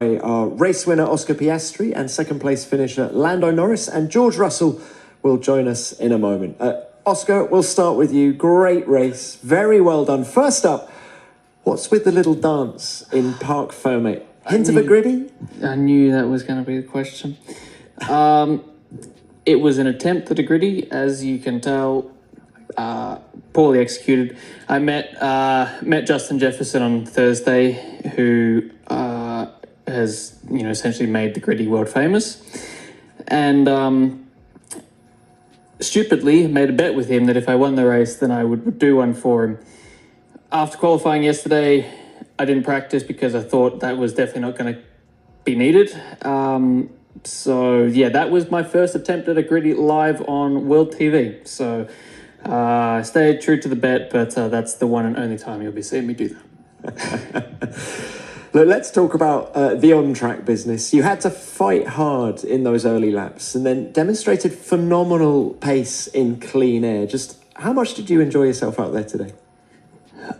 Our race winner Oscar Piastri and second place finisher Lando Norris, and George Russell will join us in a moment. Oscar, we'll start with you. Great race, very well done. First up, what's with the little dance in Parc Fermé? Hint of a griddy? I knew that was going to be the question. It was an attempt at a griddy, as you can tell, poorly executed. I met Justin Jefferson on Thursday, who has essentially made the griddy world famous, and stupidly made a bet with him that if I won the race, then I would do one for him. After qualifying yesterday, I didn't practice because I thought that was definitely not going to be needed. So yeah, that was my first attempt at a griddy live on World TV. So I stayed true to the bet, but that's the one and only time you'll be seeing me do that. Look, let's talk about the on-track business. You had to fight hard in those early laps and then demonstrated phenomenal pace in clean air. Just how much did you enjoy yourself out there today?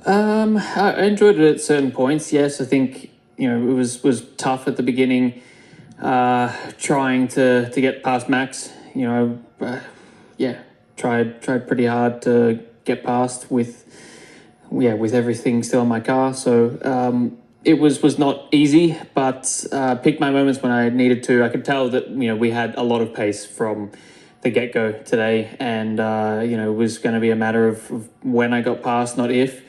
I enjoyed it at certain points. Yes, I think it was tough at the beginning, trying to get past Max. Tried pretty hard to get past with everything still in my car. So it was not easy, but picked my moments when I needed to. I could tell that we had a lot of pace from the get-go today, and it was going to be a matter of when I got past, not if.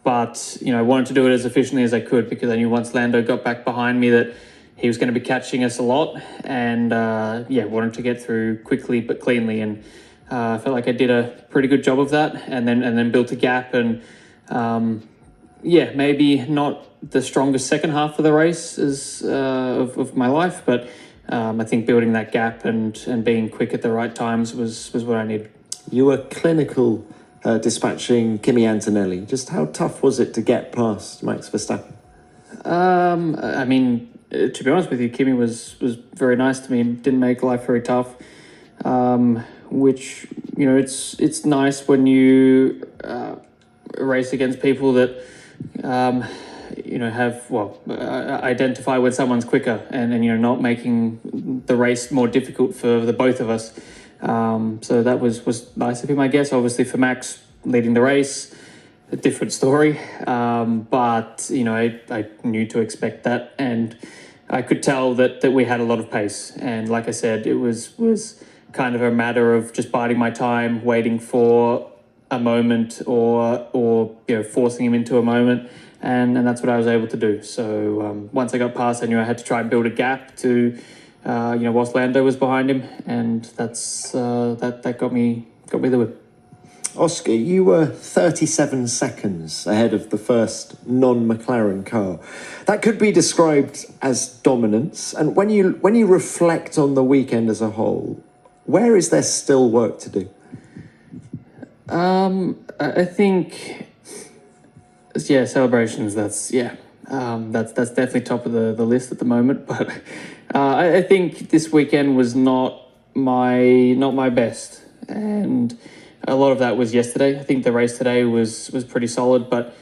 But I wanted to do it as efficiently as I could, because I knew once Lando got back behind me that he was going to be catching us a lot, and wanted to get through quickly but cleanly, and I felt like I did a pretty good job of that, and then built a gap, and maybe not the strongest second half of the race of my life, but I think building that gap and being quick at the right times was what I needed. You were clinical dispatching Kimi Antonelli. Just how tough was it to get past Max Verstappen? To be honest with you, Kimi was very nice to me. Didn't make life very tough, which it's nice when you race against people that identify when someone's quicker and not making the race more difficult for the both of us. So that was nice of him, I guess. Obviously for Max leading the race, a different story. But I knew to expect that, and I could tell that we had a lot of pace. And like I said, it was kind of a matter of just biding my time, waiting for a moment or forcing him into a moment. And that's what I was able to do. So once I got past, I knew I had to try and build a gap to, whilst Lando was behind him, and that's that got me the win. Oscar, you were 37 seconds ahead of the first non-McLaren car. That could be described as dominance. And when you reflect on the weekend as a whole, where is there still work to do? I think, celebrations. That's definitely top of the list at the moment. But I think this weekend was not my best, and a lot of that was yesterday. I think the race today was pretty solid, but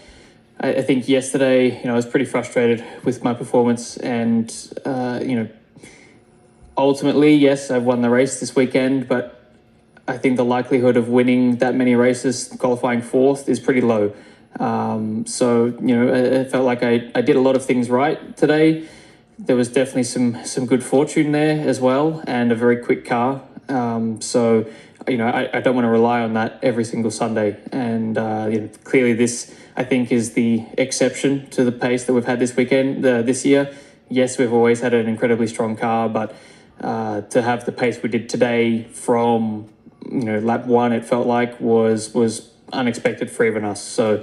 I think yesterday, I was pretty frustrated with my performance, and ultimately, yes, I've won the race this weekend, but I think the likelihood of winning that many races, qualifying fourth, is pretty low. I felt like I did a lot of things right today. There was definitely some good fortune there as well, and a very quick car. I don't want to rely on that every single Sunday. And clearly this, I think, is the exception to the pace that we've had this weekend, this year. Yes, we've always had an incredibly strong car, but to have the pace we did today from lap one, it felt like was unexpected for even us. So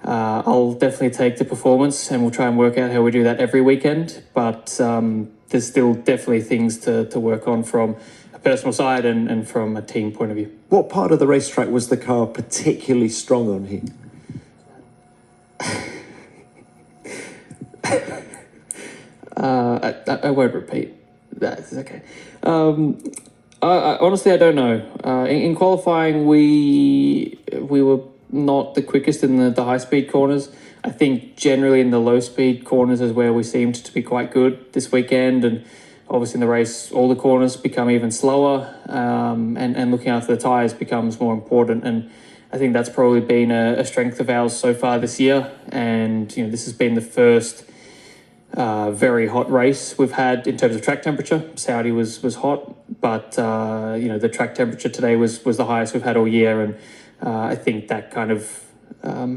I'll definitely take the performance, and we'll try and work out how we do that every weekend. But there's still definitely things to work on from a personal side and from a team point of view. What part of the racetrack was the car particularly strong on here? I won't repeat. That's okay. Honestly, I don't know. In qualifying, we were not the quickest in the high-speed corners. I think generally in the low speed corners is where we seemed to be quite good this weekend, and obviously in the race all the corners become even slower, and looking after the tyres becomes more important. And I think that's probably been a strength of ours so far this year. And this has been the first very hot race we've had in terms of track temperature. Saudi was hot, but the track temperature today was the highest we've had all year, and I think that kind of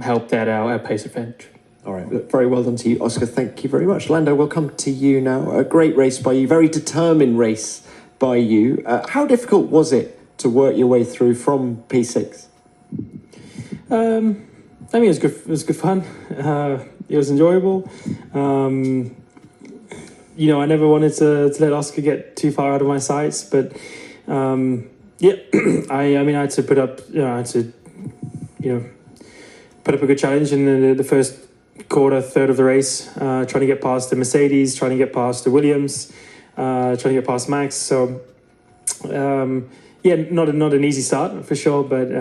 helped out our pace advantage. All right, look, very well done to you, Oscar. Thank you very much. Lando, we'll come to you now. A great race by you, very determined race by you. How difficult was it to work your way through from P6? I mean, it was good. It was good fun. It was enjoyable. I never wanted to let Oscar get too far out of my sights, but I had to put up, put up a good challenge in the first third of the race, trying to get past the Mercedes, trying to get past the Williams, trying to get past Max. So, not an easy start for sure, but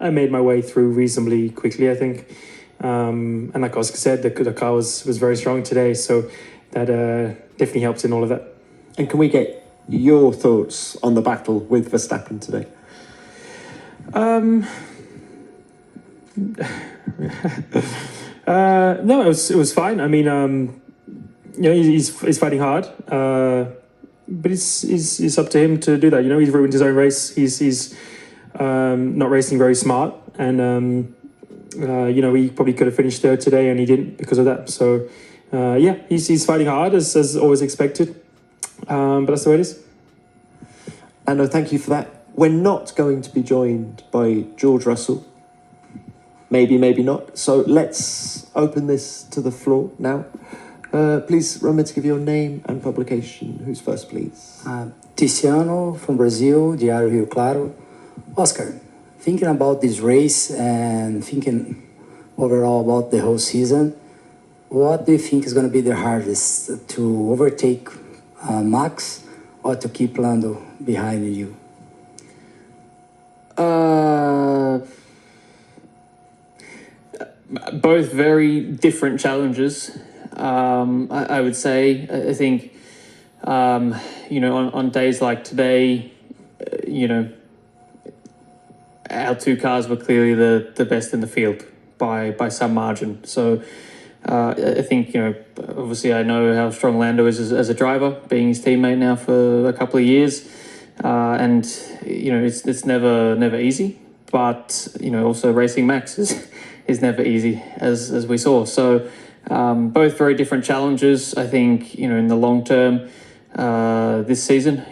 I made my way through reasonably quickly, I think. And like Oscar said, the car was very strong today, so that definitely helped in all of that. And can we get your thoughts on the battle with Verstappen today? No, it was fine. I mean, he's fighting hard, but it's up to him to do that. He's ruined his own race. He's not racing very smart, and he probably could have finished third today, and he didn't because of that. So, he's fighting hard as always expected, but that's the way it is. Lando, thank you for that. We're not going to be joined by George Russell. Maybe, maybe not. So let's open this to the floor now. Please remember to give your name and publication. Who's first, please? Tiziano from Brazil, Diário Rio Claro. Oscar, thinking about this race and thinking overall about the whole season, what do you think is going to be the hardest, to overtake Max or to keep Lando behind you? Both very different challenges, I would say. I think, on days like today, our two cars were clearly the best in the field by some margin. So I think, obviously I know how strong Lando is as a driver, being his teammate now for a couple of years. And, it's never easy, but, also racing Max is never easy, as we saw. So both very different challenges. I think, in the long term, this season,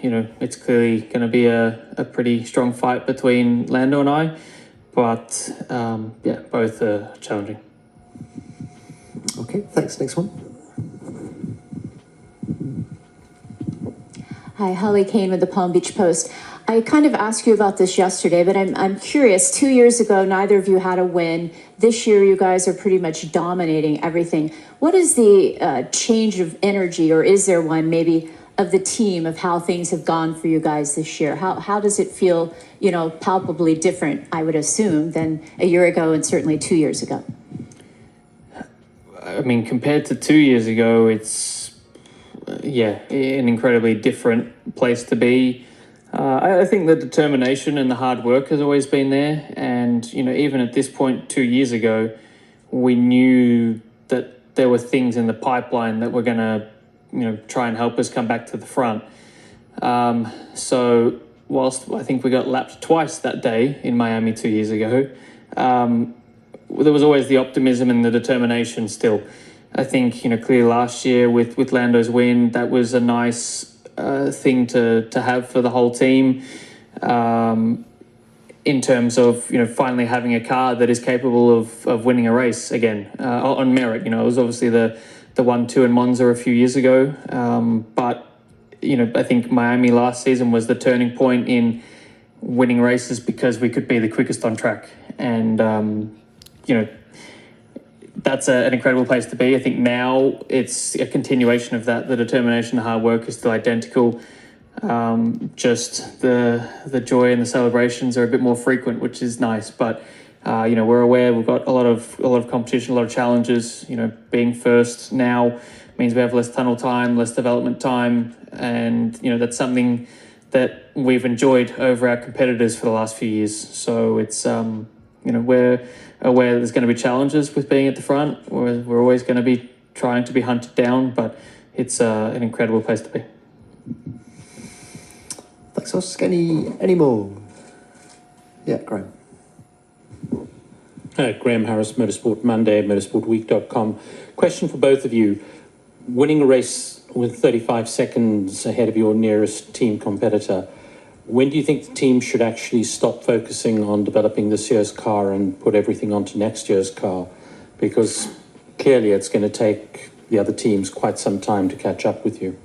it's clearly going to be a pretty strong fight between Lando and I. But, both are challenging. Okay, thanks. Next one. Hi, Holly Kane with the Palm Beach Post. I kind of asked you about this yesterday, but I'm curious. 2 years ago, neither of you had a win. This year, you guys are pretty much dominating everything. What is the change of energy, or is there one maybe, of the team, of how things have gone for you guys this year? How does it feel, palpably different, I would assume, than a year ago and certainly 2 years ago? I mean, compared to 2 years ago, it's, an incredibly different place to be. I think the determination and the hard work has always been there. And, even at this point 2 years ago, we knew that there were things in the pipeline that were going to, try and help us come back to the front. So whilst I think we got lapped twice that day in Miami 2 years ago, there was always the optimism and the determination still. I think, clearly last year with Lando's win, that was a nice thing to have for the whole team, in terms of, finally having a car that is capable of winning a race again, on merit. It was obviously the 1-2 in Monza a few years ago. But, I think Miami last season was the turning point in winning races because we could be the quickest on track. And, that's an incredible place to be. I think now it's a continuation of that. The determination, the hard work is still identical. Just the joy and the celebrations are a bit more frequent, which is nice. But we're aware we've got a lot of competition, a lot of challenges. Being first now means we have less tunnel time, less development time, and that's something that we've enjoyed over our competitors for the last few years. So it's we're aware that there's going to be challenges with being at the front. We're always going to be trying to be hunted down, but it's an incredible place to be. Thanks, Oscar. Any more? Yeah, Graham. Graham Harris, Motorsport Monday, motorsportweek.com. Question for both of you. Winning a race with 35 seconds ahead of your nearest team competitor, when do you think the team should actually stop focusing on developing this year's car and put everything onto next year's car? Because clearly it's going to take the other teams quite some time to catch up with you.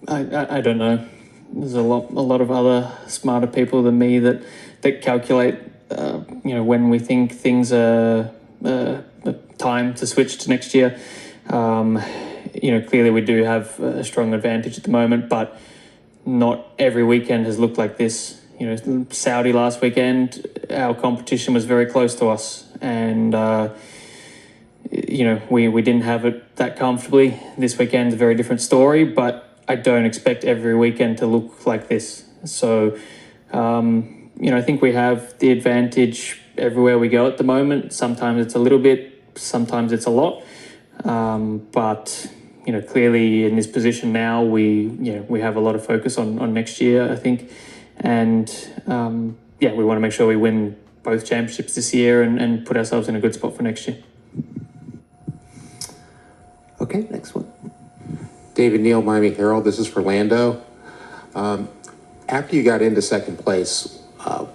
I don't know. There's a lot of other smarter people than me that calculate, when we think things are time to switch to next year. Clearly we do have a strong advantage at the moment, but not every weekend has looked like this. Saudi last weekend, our competition was very close to us, and we didn't have it that comfortably. This weekend, a very different story, but I don't expect every weekend to look like this. So, I think we have the advantage everywhere we go at the moment. Sometimes it's a little bit, sometimes it's a lot. But clearly in this position now, we have a lot of focus on next year, I think. And, we want to make sure we win both championships this year and put ourselves in a good spot for next year. Okay, next one. David Neal, Miami Herald. This is for Lando. After you got into second place,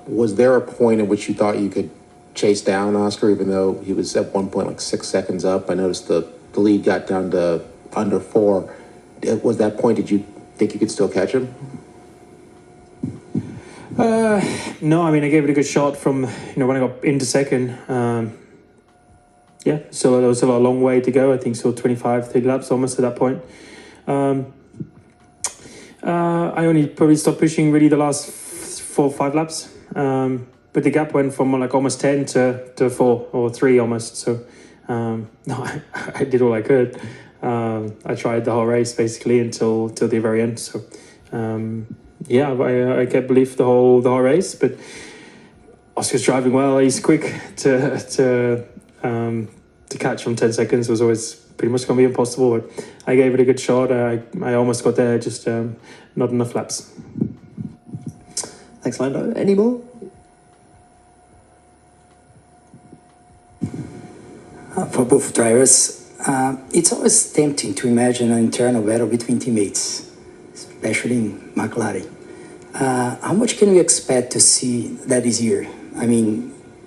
was there a point in which you thought you could chase down Oscar, even though he was at one point like 6 seconds up? I noticed the lead got down to under 4. Was that point, did you think you could still catch him? No, I gave it a good shot from, when I got into second. So there was still a long way to go. I think still 25, 30 laps almost at that point. I only probably stopped pushing really the last 4 or 5 laps. But the gap went from almost 10 to 4 or 3 almost. So, no, I did all I could. I tried the whole race basically until the very end. So, I kept belief the whole race. But Oscar's driving well. He's quick to catch from 10 seconds was always pretty much going to be impossible. But I gave it a good shot. I almost got there, just not enough laps. Thanks, Lando. Any more? For both drivers, it's always tempting to imagine an internal battle between teammates, especially in McLaren. How much can we expect to see that this year?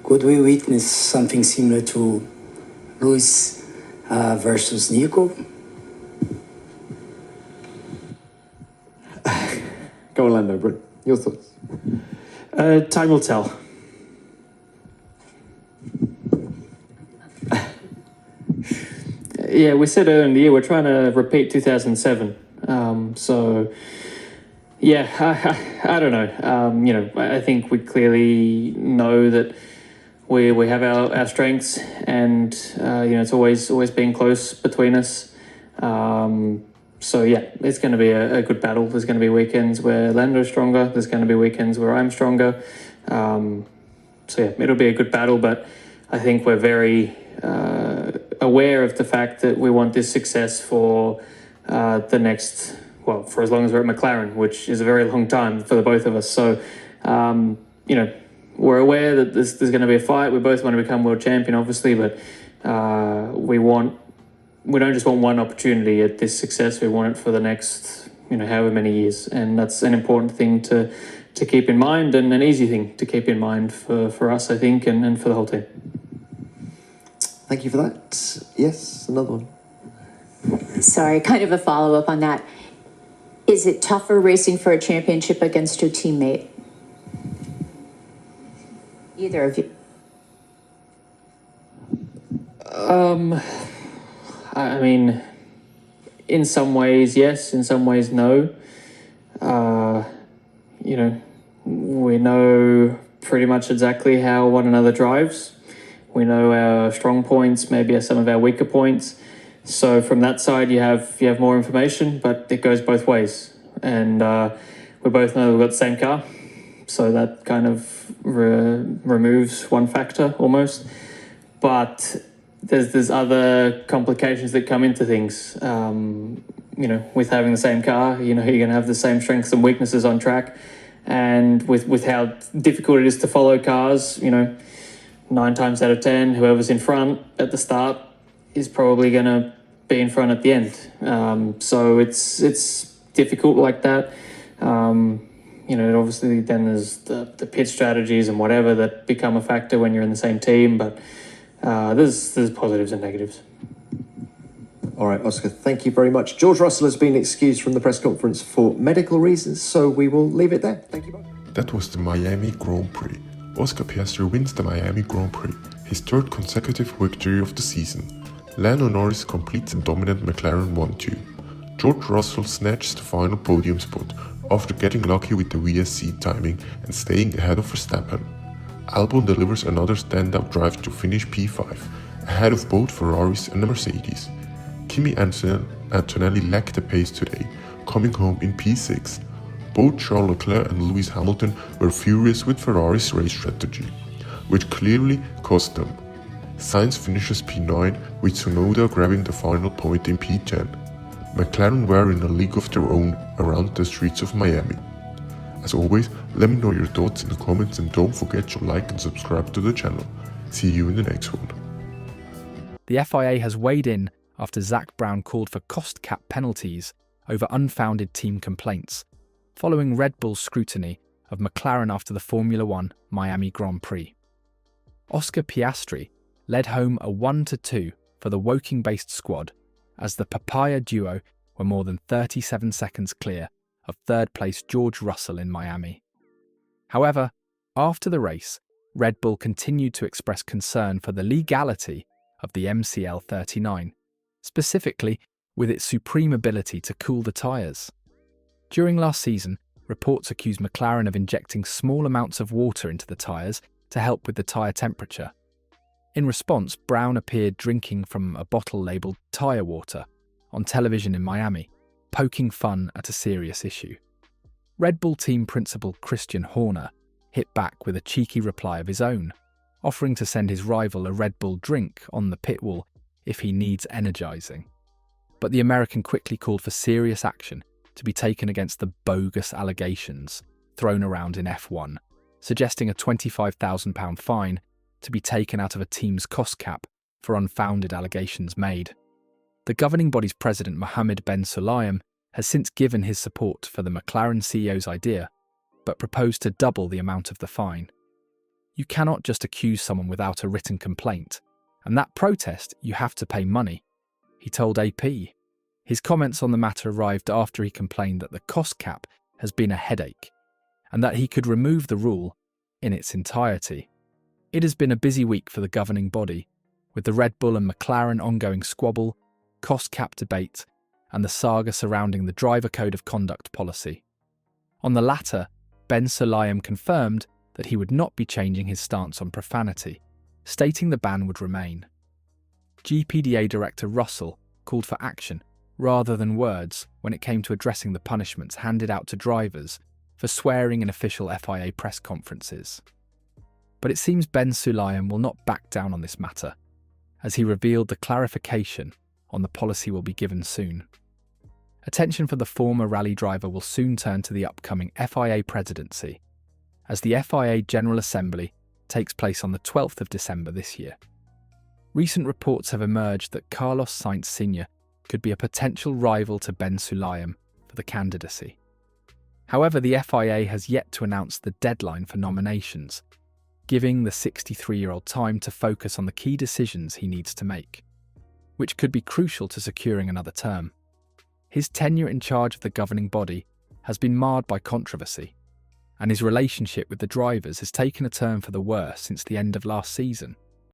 Could we witness something similar to Lewis versus Nico? Go on, Lando, Brent. Your thoughts? Time will tell. Yeah, we said earlier in the year we're trying to repeat 2007. I don't know. I think we clearly know that we have our strengths, and it's always been close between us. It's going to be a good battle. There's going to be weekends where Lando's stronger. There's going to be weekends where I'm stronger. It'll be a good battle, but I think we're very aware of the fact that we want this success for for as long as we're at McLaren, which is a very long time for the both of us. So, we're aware that there's going to be a fight. We both want to become world champion, obviously, but we don't just want one opportunity at this success. We want it for the next, however many years. And that's an important thing to keep in mind, and an easy thing to keep in mind for us, I think, and for the whole team. Thank you for that. Yes, another one. Sorry, kind of a follow-up on that. Is it tougher racing for a championship against your teammate? Either of you? In some ways, yes. In some ways, no. We know pretty much exactly how one another drives. We know our strong points, maybe some of our weaker points. So from that side, you have more information, but it goes both ways. And we both know we've got the same car, so that kind of removes one factor almost. But there's other complications that come into things. With having the same car, you're going to have the same strengths and weaknesses on track. And with how difficult it is to follow cars, 9 times out of 10, whoever's in front at the start is probably going to be in front at the end. So it's difficult like that. Obviously then there's the pit strategies and whatever that become a factor when you're in the same team, but there's positives and negatives. All right, Oscar, thank you very much. George Russell has been excused from the press conference for medical reasons, so we will leave it there. Thank you both. That was the Miami Grand Prix. Oscar Piastri wins the Miami Grand Prix, his third consecutive victory of the season. Lando Norris completes a dominant McLaren 1-2. George Russell snatches the final podium spot after getting lucky with the VSC timing and staying ahead of Verstappen. Albon delivers another standout drive to finish P5, ahead of both Ferraris and the Mercedes. Kimi Antonelli lacked the pace today, coming home in P6. Both Charles Leclerc and Lewis Hamilton were furious with Ferrari's race strategy, which clearly cost them. Sainz finishes P9 with Tsunoda grabbing the final point in P10. McLaren were in a league of their own around the streets of Miami. As always, let me know your thoughts in the comments and don't forget to like and subscribe to the channel. See you in the next one. The FIA has weighed in after Zak Brown called for cost cap penalties over unfounded team complaints, following Red Bull's scrutiny of McLaren after the Formula One Miami Grand Prix. Oscar Piastri led home a 1-2 for the Woking-based squad as the Papaya duo were more than 37 seconds clear of third-place George Russell in Miami. However, after the race, Red Bull continued to express concern for the legality of the MCL 39, specifically with its supreme ability to cool the tyres. During last season, reports accused McLaren of injecting small amounts of water into the tyres to help with the tyre temperature. In response, Brown appeared drinking from a bottle labelled tyre water on television in Miami, poking fun at a serious issue. Red Bull team principal Christian Horner hit back with a cheeky reply of his own, offering to send his rival a Red Bull drink on the pit wall if he needs energising. But the American quickly called for serious action to be taken against the bogus allegations thrown around in F1, suggesting a £25,000 fine to be taken out of a team's cost cap for unfounded allegations made. The governing body's president Mohammed Ben Sulayem has since given his support for the McLaren CEO's idea, but proposed to double the amount of the fine. You cannot just accuse someone without a written complaint, and that protest you have to pay money, he told AP. His comments on the matter arrived after he complained that the cost cap has been a headache, and that he could remove the rule in its entirety. It has been a busy week for the governing body, with the Red Bull and McLaren ongoing squabble, cost cap debate, and the saga surrounding the driver code of conduct policy. On the latter, Ben Sulayem confirmed that he would not be changing his stance on profanity, stating the ban would remain. GPDA Director Russell called for action rather than words when it came to addressing the punishments handed out to drivers for swearing in official FIA press conferences. But it seems Ben Sulayem will not back down on this matter, as he revealed the clarification on the policy will be given soon. Attention for the former rally driver will soon turn to the upcoming FIA presidency, as the FIA General Assembly takes place on the 12th of December this year. Recent reports have emerged that Carlos Sainz Sr. could be a potential rival to Ben Sulayem for the candidacy. However, the FIA has yet to announce the deadline for nominations, giving the 63-year-old time to focus on the key decisions he needs to make, which could be crucial to securing another term. His tenure in charge of the governing body has been marred by controversy, and his relationship with the drivers has taken a turn for the worse since the end of last season.